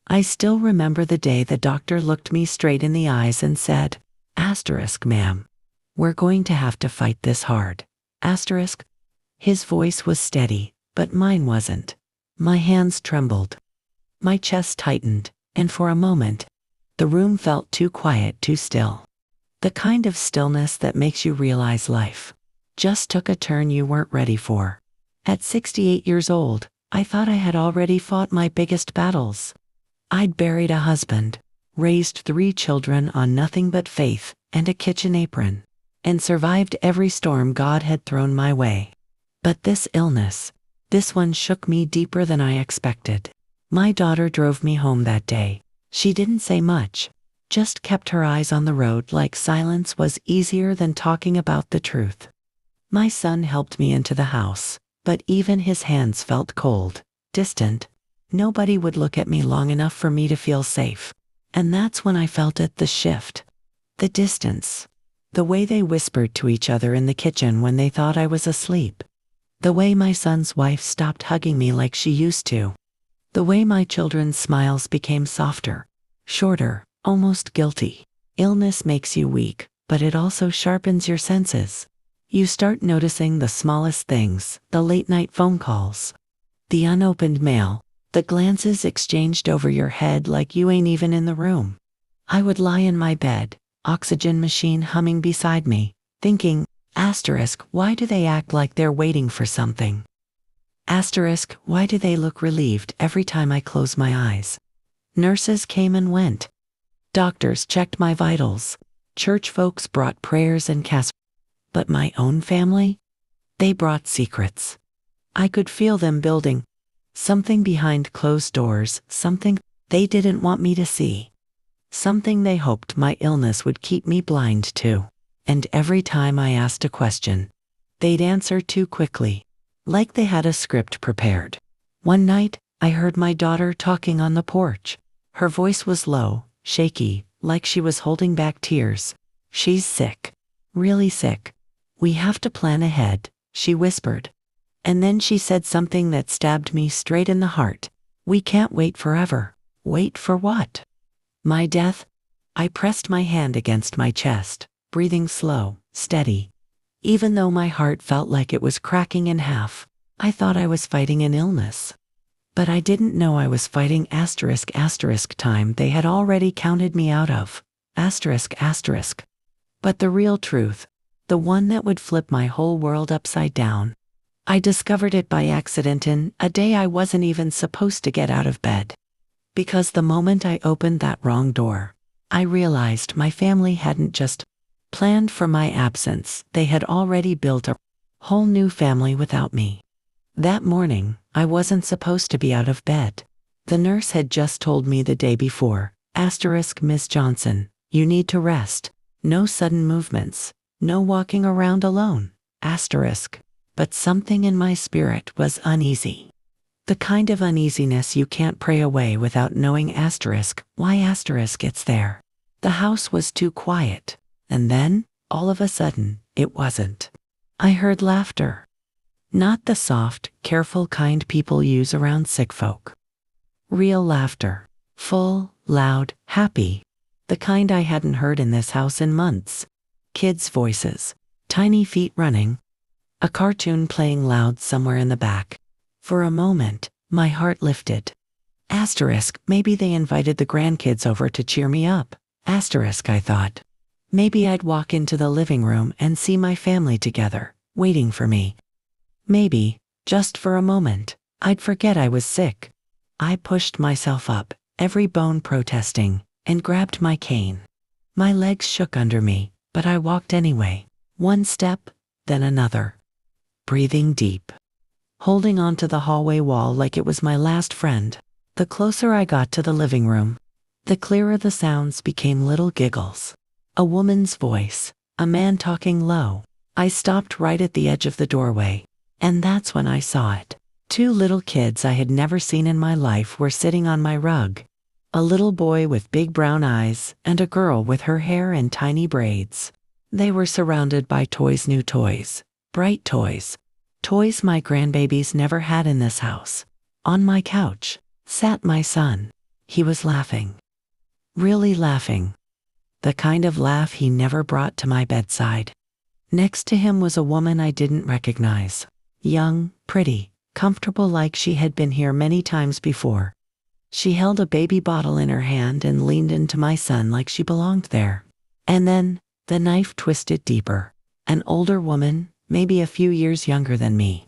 I still remember the day the doctor looked me straight in the eyes and said, "Ma'am, we're going to have to fight this hard." His voice was steady, but mine wasn't. My hands trembled. My chest tightened, and for a moment, the room felt too quiet, too still. The kind of stillness that makes you realize life just took a turn you weren't ready for. At 68 years old, I thought I had already fought my biggest battles. I'd buried a husband, raised 3 children on nothing but faith and a kitchen apron, and survived every storm God had thrown my way. But this illness, this one shook me deeper than I expected. My daughter drove me home that day. She didn't say much, just kept her eyes on the road like silence was easier than talking about the truth. My son helped me into the house, but even his hands felt cold, distant. Nobody would look at me long enough for me to feel safe. And that's when I felt it, the shift. The distance. The way they whispered to each other in the kitchen when they thought I was asleep. The way my son's wife stopped hugging me like she used to. The way my children's smiles became softer, shorter, almost guilty. Illness makes you weak, but it also sharpens your senses. You start noticing the smallest things, the late-night phone calls, the unopened mail, the glances exchanged over your head like you ain't even in the room. I would lie in my bed, oxygen machine humming beside me, thinking, why do they act like they're waiting for something? Why do they look relieved every time I close my eyes? Nurses came and went. Doctors checked my vitals. Church folks brought prayers and casseroles. But my own family? They brought secrets. I could feel them building. Something behind closed doors, something they didn't want me to see. Something they hoped my illness would keep me blind to. And every time I asked a question, they'd answer too quickly, like they had a script prepared. One night, I heard my daughter talking on the porch. Her voice was low, shaky, like she was holding back tears. "She's sick. Really sick. We have to plan ahead," she whispered. And then she said something that stabbed me straight in the heart. "We can't wait forever." Wait for what? My death? I pressed my hand against my chest, breathing slow, steady. Even though my heart felt like it was cracking in half, I thought I was fighting an illness. But I didn't know I was fighting time they had already counted me out of. But the real truth, the one that would flip my whole world upside down, I discovered it by accident in a day I wasn't even supposed to get out of bed. Because the moment I opened that wrong door, I realized my family hadn't just planned for my absence, they had already built a whole new family without me. That morning, I wasn't supposed to be out of bed. The nurse had just told me the day before, "Miss Johnson, you need to rest. No sudden movements, no walking around alone, But something in my spirit was uneasy. The kind of uneasiness you can't pray away without knowing why it's there. The house was too quiet. And then, all of a sudden, it wasn't. I heard laughter. Not the soft, careful kind people use around sick folk. Real laughter. Full, loud, happy. The kind I hadn't heard in this house in months. Kids' voices. Tiny feet running. A cartoon playing loud somewhere in the back. For a moment, my heart lifted. Maybe they invited the grandkids over to cheer me up. I thought. Maybe I'd walk into the living room and see my family together, waiting for me. Maybe, just for a moment, I'd forget I was sick. I pushed myself up, every bone protesting, and grabbed my cane. My legs shook under me, but I walked anyway. One step, then another. Breathing deep. Holding onto the hallway wall like it was my last friend. The closer I got to the living room, the clearer the sounds became, little giggles. A woman's voice, a man talking low. I stopped right at the edge of the doorway, and that's when I saw it. 2 little kids I had never seen in my life were sitting on my rug. A little boy with big brown eyes and a girl with her hair in tiny braids. They were surrounded by toys, new toys, bright toys. Toys my grandbabies never had in this house. On my couch sat my son. He was laughing. Really laughing. The kind of laugh he never brought to my bedside. Next to him was a woman I didn't recognize. Young, pretty, comfortable like she had been here many times before. She held a baby bottle in her hand and leaned into my son like she belonged there. And then, the knife twisted deeper. An older woman, maybe a few years younger than me,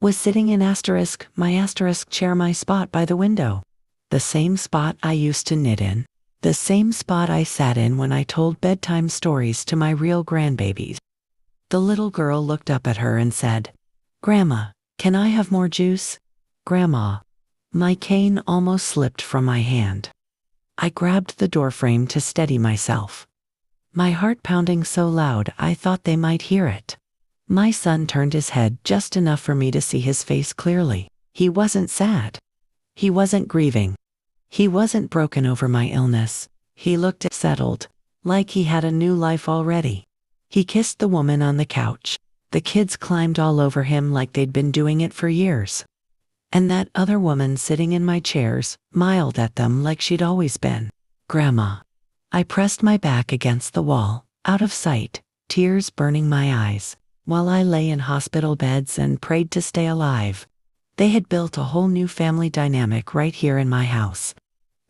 was sitting in my chair, my spot by the window. The same spot I used to knit in. The same spot I sat in when I told bedtime stories to my real grandbabies. The little girl looked up at her and said, "Grandma, can I have more juice?" "Grandma." My cane almost slipped from my hand. I grabbed the doorframe to steady myself. My heart pounding so loud I thought they might hear it. My son turned his head just enough for me to see his face clearly. He wasn't sad. He wasn't grieving. He wasn't broken over my illness. He looked settled, like he had a new life already. He kissed the woman on the couch. The kids climbed all over him like they'd been doing it for years. And that other woman sitting in my chairs smiled at them like she'd always been. "Grandma." I pressed my back against the wall, out of sight, tears burning my eyes, while I lay in hospital beds and prayed to stay alive. They had built a whole new family dynamic right here in my house.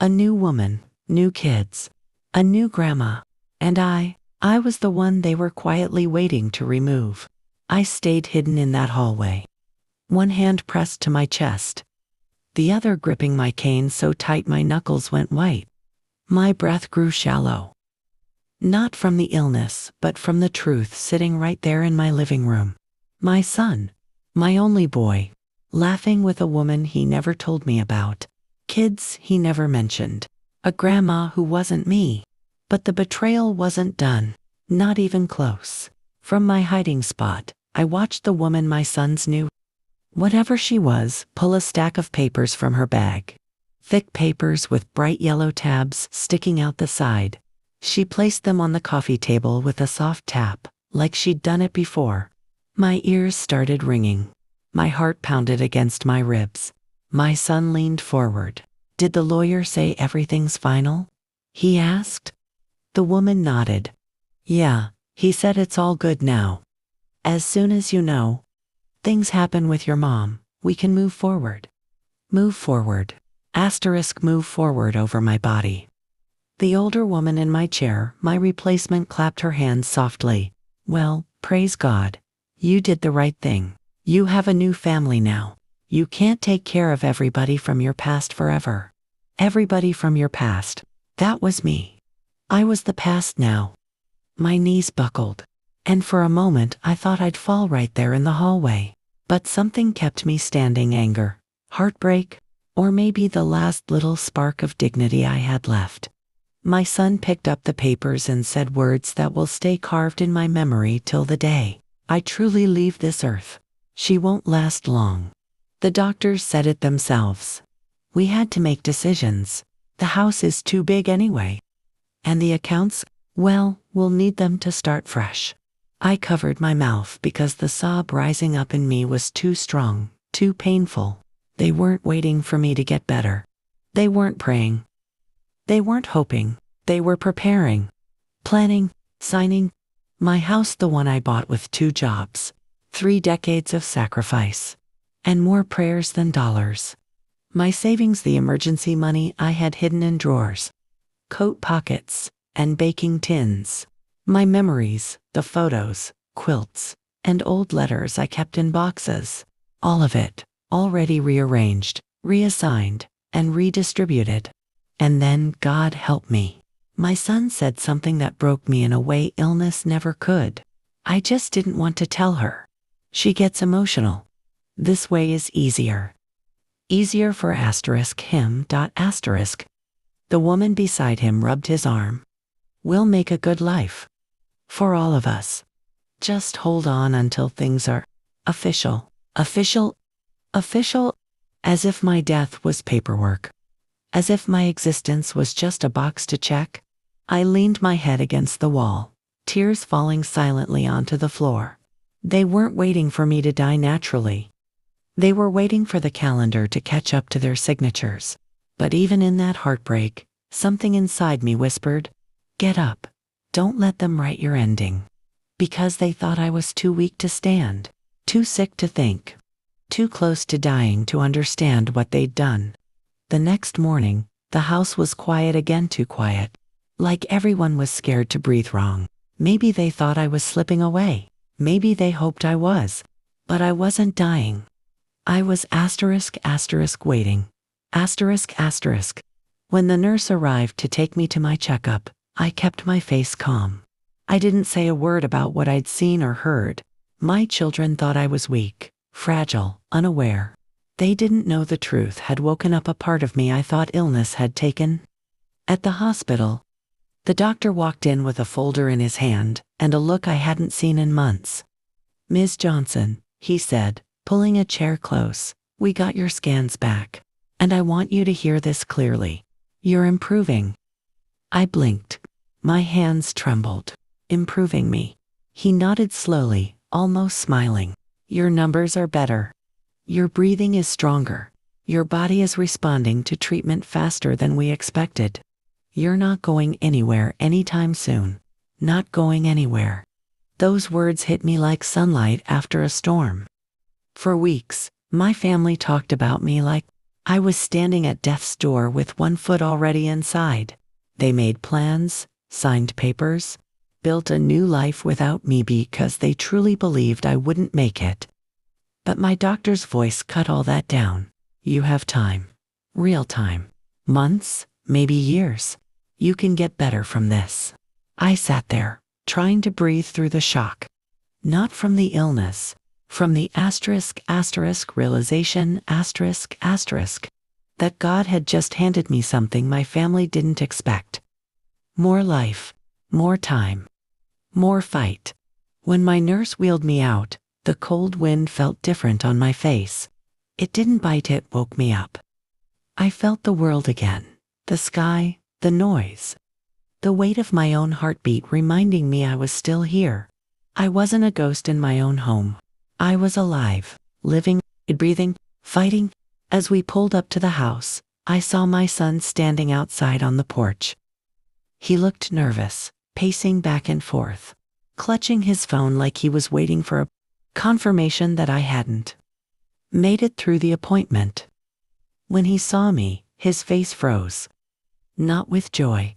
A new woman, new kids, a new grandma, and I was the one they were quietly waiting to remove. I stayed hidden in that hallway, one hand pressed to my chest, the other gripping my cane so tight my knuckles went white. My breath grew shallow. Not from the illness, but from the truth sitting right there in my living room. My son, my only boy, laughing with a woman he never told me about. Kids he never mentioned. A grandma who wasn't me. But the betrayal wasn't done. Not even close. From my hiding spot, I watched the woman my sons knew, whatever she was, pull a stack of papers from her bag. Thick papers with bright yellow tabs sticking out the side. She placed them on the coffee table with a soft tap, like she'd done it before. My ears started ringing. My heart pounded against my ribs. My son leaned forward. "Did the lawyer say everything's final?" he asked. The woman nodded. "Yeah, he said it's all good now. As soon as you know things happen with your mom, we can move forward." Move forward. Move forward over my body. The older woman in my chair, my replacement, clapped her hands softly. "Well, praise God. You did the right thing. You have a new family now. You can't take care of everybody from your past forever. Everybody from your past. That was me. I was the past now." My knees buckled, and for a moment I thought I'd fall right there in the hallway. But something kept me standing. Anger, heartbreak, or maybe the last little spark of dignity I had left. My son picked up the papers and said words that will stay carved in my memory till the day I truly leave this earth. "She won't last long." The doctors said it themselves. We had to make decisions. The house is too big anyway. And the accounts, well, we'll need them to start fresh. I covered my mouth because the sob rising up in me was too strong, too painful. They weren't waiting for me to get better. They weren't praying. They weren't hoping. They were preparing, planning, signing. My house, the one I bought with 2 jobs, 3 decades of sacrifice, and more prayers than dollars. My savings, the emergency money I had hidden in drawers, coat pockets, and baking tins. My memories, the photos, quilts, and old letters I kept in boxes. All of it, already rearranged, reassigned, and redistributed. And then, God help me, my son said something that broke me in a way illness never could. I just didn't want to tell her. She gets emotional. This way is easier. Easier for him. The woman beside him rubbed his arm. "We'll make a good life. For all of us. Just hold on until things are official." Official? As if my death was paperwork. As if my existence was just a box to check. I leaned my head against the wall, tears falling silently onto the floor. They weren't waiting for me to die naturally. They were waiting for the calendar to catch up to their signatures. But even in that heartbreak, something inside me whispered, "Get up. Don't let them write your ending." Because they thought I was too weak to stand, too sick to think, too close to dying to understand what they'd done. The next morning, the house was quiet again, too quiet. Like everyone was scared to breathe wrong. Maybe they thought I was slipping away. Maybe they hoped I was. But I wasn't dying. I was waiting. When the nurse arrived to take me to my checkup, I kept my face calm. I didn't say a word about what I'd seen or heard. My children thought I was weak, fragile, unaware. They didn't know the truth had woken up a part of me I thought illness had taken. At the hospital, the doctor walked in with a folder in his hand and a look I hadn't seen in months. "Ms. Johnson," he said, pulling a chair close, "we got your scans back. And I want you to hear this clearly. You're improving." I blinked. My hands trembled. "Improving me?" He nodded slowly, almost smiling. "Your numbers are better. Your breathing is stronger. Your body is responding to treatment faster than we expected. You're not going anywhere anytime soon. Not going anywhere." Those words hit me like sunlight after a storm. For weeks, my family talked about me like I was standing at death's door with one foot already inside. They made plans, signed papers, built a new life without me because they truly believed I wouldn't make it. But my doctor's voice cut all that down. "You have time. Real time. Months, maybe years. You can get better from this." I sat there, trying to breathe through the shock. Not from the illness, from the realization that God had just handed me something my family didn't expect. More life, more time, more fight. When my nurse wheeled me out, the cold wind felt different on my face. It didn't bite, it woke me up. I felt the world again, the sky, the noise. The weight of my own heartbeat reminding me I was still here. I wasn't a ghost in my own home. I was alive, living, breathing, fighting. As we pulled up to the house, I saw my son standing outside on the porch. He looked nervous, pacing back and forth, clutching his phone like he was waiting for a confirmation that I hadn't made it through the appointment. When he saw me, his face froze. Not with joy,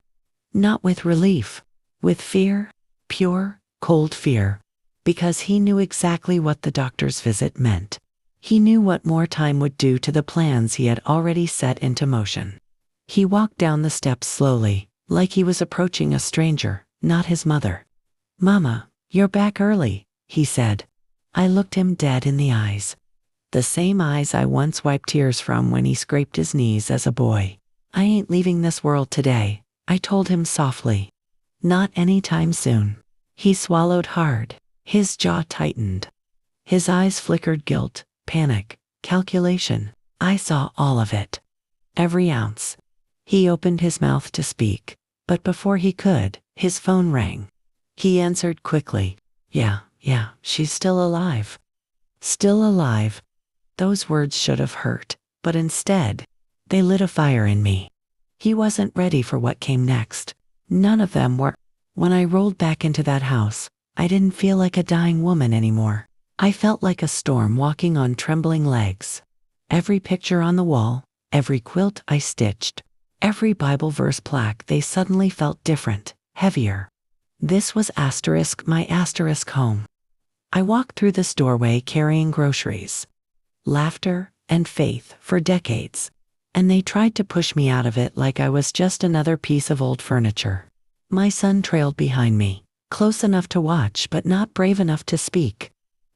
not with relief, with fear, pure, cold fear, because he knew exactly what the doctor's visit meant. He knew what more time would do to the plans he had already set into motion. He walked down the steps slowly, like he was approaching a stranger, not his mother. "Mama, you're back early," he said. I looked him dead in the eyes. The same eyes I once wiped tears from when he scraped his knees as a boy. "I ain't leaving this world today," I told him softly. "Not anytime soon." He swallowed hard. His jaw tightened. His eyes flickered guilt, panic, calculation. I saw all of it. Every ounce. He opened his mouth to speak, but before he could, his phone rang. He answered quickly. Yeah, she's still alive." Still alive. Those words should have hurt, but instead, they lit a fire in me. He wasn't ready for what came next. None of them were. When I rolled back into that house, I didn't feel like a dying woman anymore. I felt like a storm walking on trembling legs. Every picture on the wall, every quilt I stitched, every Bible verse plaque, they suddenly felt different, heavier. This was my home. I walked through this doorway carrying groceries, laughter, and faith for decades, and they tried to push me out of it like I was just another piece of old furniture. My son trailed behind me, close enough to watch but not brave enough to speak.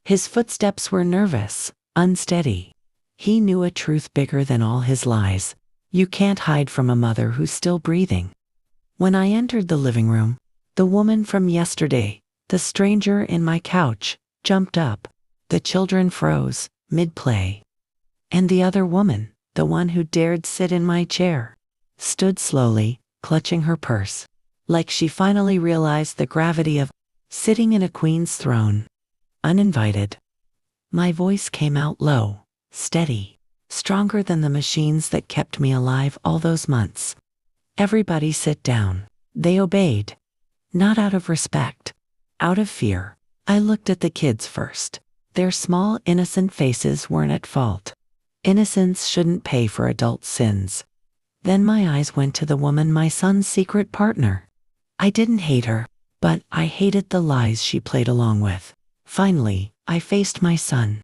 His footsteps were nervous, unsteady. He knew a truth bigger than all his lies. You can't hide from a mother who's still breathing. When I entered the living room, the woman from yesterday, the stranger in my couch, jumped up. The children froze, mid-play. And the other woman, the one who dared sit in my chair, stood slowly, clutching her purse, like she finally realized the gravity of sitting in a queen's throne. Uninvited. My voice came out low, steady. stronger than the machines that kept me alive all those months. Everybody sit down. They obeyed. Not out of respect. Out of fear. I looked at the kids first. Their small, innocent faces weren't at fault. Innocence shouldn't pay for adult sins. Then my eyes went to the woman, my son's secret partner. I didn't hate her, but I hated the lies she played along with. Finally, I faced my son.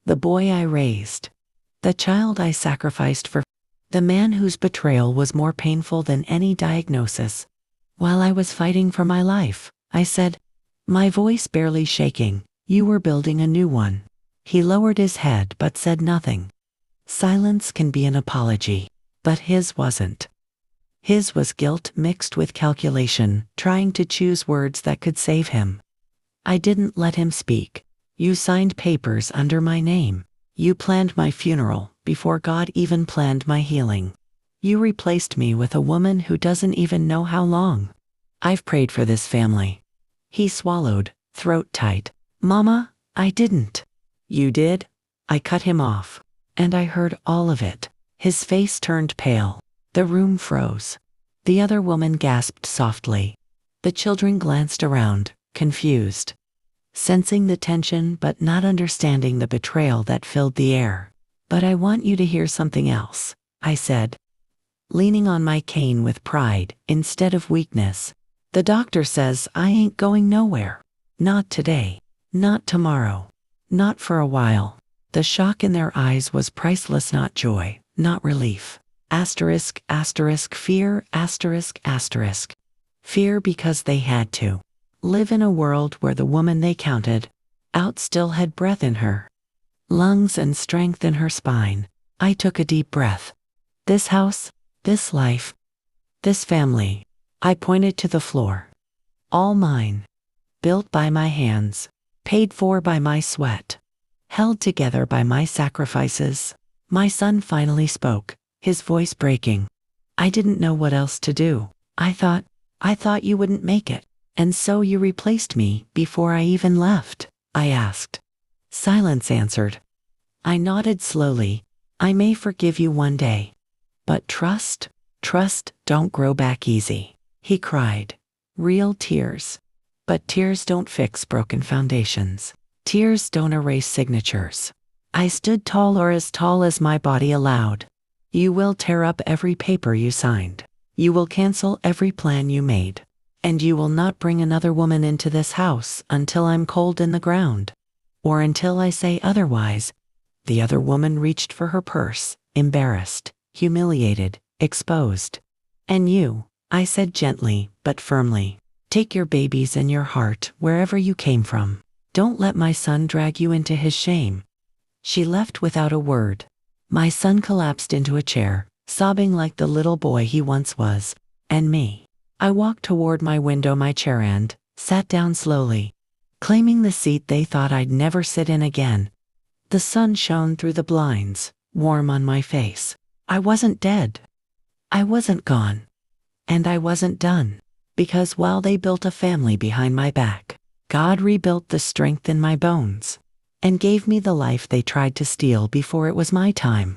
The boy I raised. The child I sacrificed for. The man whose betrayal was more painful than any diagnosis. While I was fighting for my life, I said, my voice barely shaking, you were building a new one. He lowered his head but said nothing. Silence can be an apology, but his wasn't. His was guilt mixed with calculation, trying to choose words that could save him. I didn't let him speak. You signed papers under my name. You planned my funeral before God even planned my healing. You replaced me with a woman who doesn't even know how long. I've prayed for this family. He swallowed, throat tight. Mama, I didn't. You did? I cut him off. And I heard all of it. His face turned pale. The room froze. The other woman gasped softly. The children glanced around, confused. Sensing the tension but not understanding the betrayal that filled the air. But I want you to hear something else, I said, leaning on my cane with pride instead of weakness. The doctor says I ain't going nowhere. Not today. Not tomorrow. Not for a while. The shock in their eyes was priceless, not joy, not relief. Asterisk, asterisk, fear, asterisk, asterisk. Fear because they had to live in a world where the woman they counted out still had breath in her, lungs and strength in her spine. I took a deep breath. This house, this life, this family. I pointed to the floor. All mine. Built by my hands. Paid for by my sweat. Held together by my sacrifices. My son finally spoke, his voice breaking. I didn't know what else to do. I thought you wouldn't make it. And so you replaced me before I even left, I asked. Silence answered. I nodded slowly. I may forgive you one day. But trust don't grow back easy. He cried. Real tears. But tears don't fix broken foundations. Tears don't erase signatures. I stood tall, or as tall as my body allowed. You will tear up every paper you signed. You will cancel every plan you made. And you will not bring another woman into this house until I'm cold in the ground. Or until I say otherwise. The other woman reached for her purse, embarrassed, humiliated, exposed. And you, I said gently but firmly, take your babies and your heart wherever you came from. Don't let my son drag you into his shame. She left without a word. My son collapsed into a chair, sobbing like the little boy he once was, and me. I walked toward my window, my chair, and sat down slowly, claiming the seat they thought I'd never sit in again. The sun shone through the blinds, warm on my face. I wasn't dead. I wasn't gone. And I wasn't done. Because while they built a family behind my back, God rebuilt the strength in my bones and gave me the life they tried to steal before it was my time.